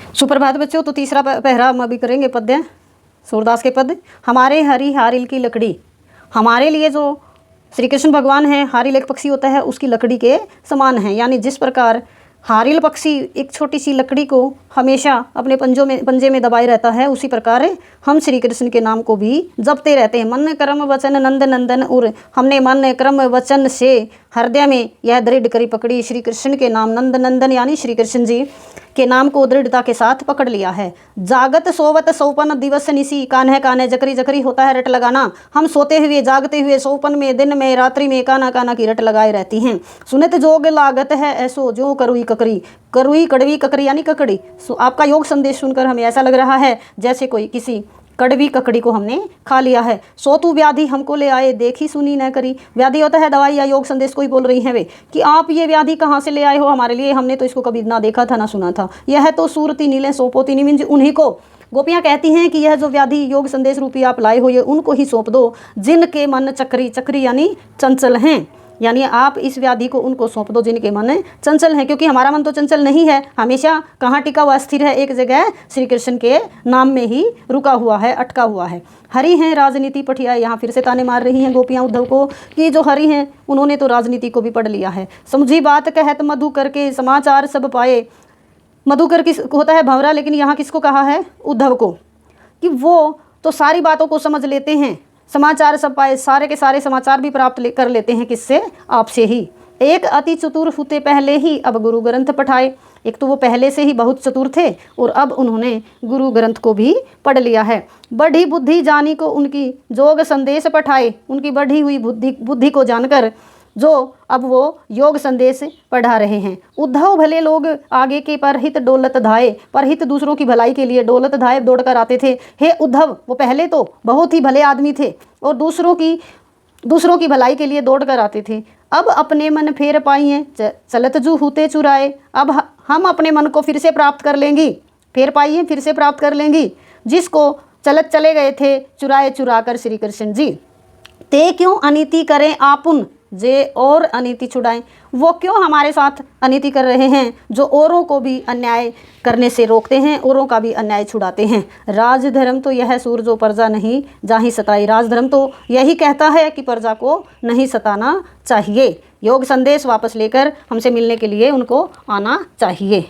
सुप्रभात बच्चों। तो तीसरा पहरा हम अभी करेंगे पद्य, सूरदास के पद। हमारे हरि हारिल की लकड़ी, हमारे लिए जो श्री कृष्ण भगवान है, हारिल एक पक्षी होता है, उसकी लकड़ी के समान है। यानी जिस प्रकार हारिल पक्षी एक छोटी सी लकड़ी को हमेशा अपने पंजे में दबाए रहता है, उसी प्रकार हम श्री कृष्ण के नाम को भी जपते रहते हैं। मन कर्म वचन नंद नंदन उर, हमने मन कर्म वचन से हृदय में यह दृढ़ करी पकड़ी श्री कृष्ण के नाम, नंद नंदन यानी श्री कृष्ण जी के नाम को दृढ़ता के साथ पकड़ लिया है। जागत सोवत सौपन दिवस निसी, कान्हे कान्हे जकरी जकरी होता है रट लगाना। हम सोते हुए जागते हुए सौपन में, दिन में, रात्रि में काना काना की रट लगाए रहती हैं। सुनत जोग लागत है ऐसो जो करुई ककरी, करुई कड़वी ककरी यानी ककड़ी। आपका योग संदेश सुनकर हमें ऐसा लग रहा है जैसे कोई किसी कड़वी ककड़ी को हमने खा लिया है। सोतु व्याधि हमको ले आए, देखी सुनी न करी। व्याधि होता है दवाई, या योग संदेश को ही बोल रही हैं वे कि आप ये व्याधि कहाँ से ले आए हो हमारे लिए, हमने तो इसको कभी ना देखा था ना सुना था। यह तो सूरती नीले सोपोती निमिंज, उन्हीं को गोपियाँ कहती हैं कि यह जो व्याधि योग संदेश रूपी आप लाए हो, ये उनको ही सौंप दो जिनके मन चक्री, चक्री यानी चंचल हैं। यानी आप इस व्याधि को उनको सौंप दो जिनके मन चंचल हैं, क्योंकि हमारा मन तो चंचल नहीं है, हमेशा कहाँ टिका हुआ, स्थिर है एक जगह, श्री कृष्ण के नाम में ही रुका हुआ है, अटका हुआ है। हरि हैं राजनीति पठिया, यहाँ फिर से ताने मार रही हैं गोपियाँ उद्धव को कि जो हरि हैं उन्होंने तो राजनीति को भी पढ़ लिया है। समझी बात कहत मधु करके समाचार सब पाए। मधुकर किस होता है भंवरा, लेकिन यहाँ किसको कहा है, उद्धव को, कि वो तो सारी बातों को समझ लेते हैं, समाचार सब पाए, सारे के सारे समाचार भी प्राप्त कर लेते हैं किससे, आपसे ही। एक अति चतुर हुते पहले ही अब गुरु ग्रंथ पढ़ाए। एक तो वो पहले से ही बहुत चतुर थे और अब उन्होंने गुरु ग्रंथ को भी पढ़ लिया है। बढ़ी बुद्धि जानी को उनकी जोग संदेश पठाए, उनकी बढ़ी हुई बुद्धि को जानकर जो अब वो योग संदेश पढ़ा रहे हैं। उद्धव भले लोग आगे के परहित डोलत धाये, परहित दूसरों की भलाई के लिए डोलत धाये दौड़ कर आते थे। हे उद्धव, वो पहले तो बहुत ही भले आदमी थे और दूसरों की भलाई के लिए दौड़ कर आते थे। अब अपने मन फेर पाई हैं चलत जू हुते चुराए, अब हम अपने मन को फिर से प्राप्त कर लेंगी, फेर पाई हैं फिर से प्राप्त कर लेंगी, जिसको चलत चले गए थे चुराए चुरा कर श्री कृष्ण जी। ते क्यों अनीति करें आपुन जे और अनीति छुड़ाएं, वो क्यों हमारे साथ अनीति कर रहे हैं, जो औरों को भी अन्याय करने से रोकते हैं, औरों का भी अन्याय छुड़ाते हैं। राजधर्म तो यह सूर जो प्रजा नहीं जाहि सताई, राजधर्म तो यही कहता है कि प्रजा को नहीं सताना चाहिए। योग संदेश वापस लेकर हमसे मिलने के लिए उनको आना चाहिए।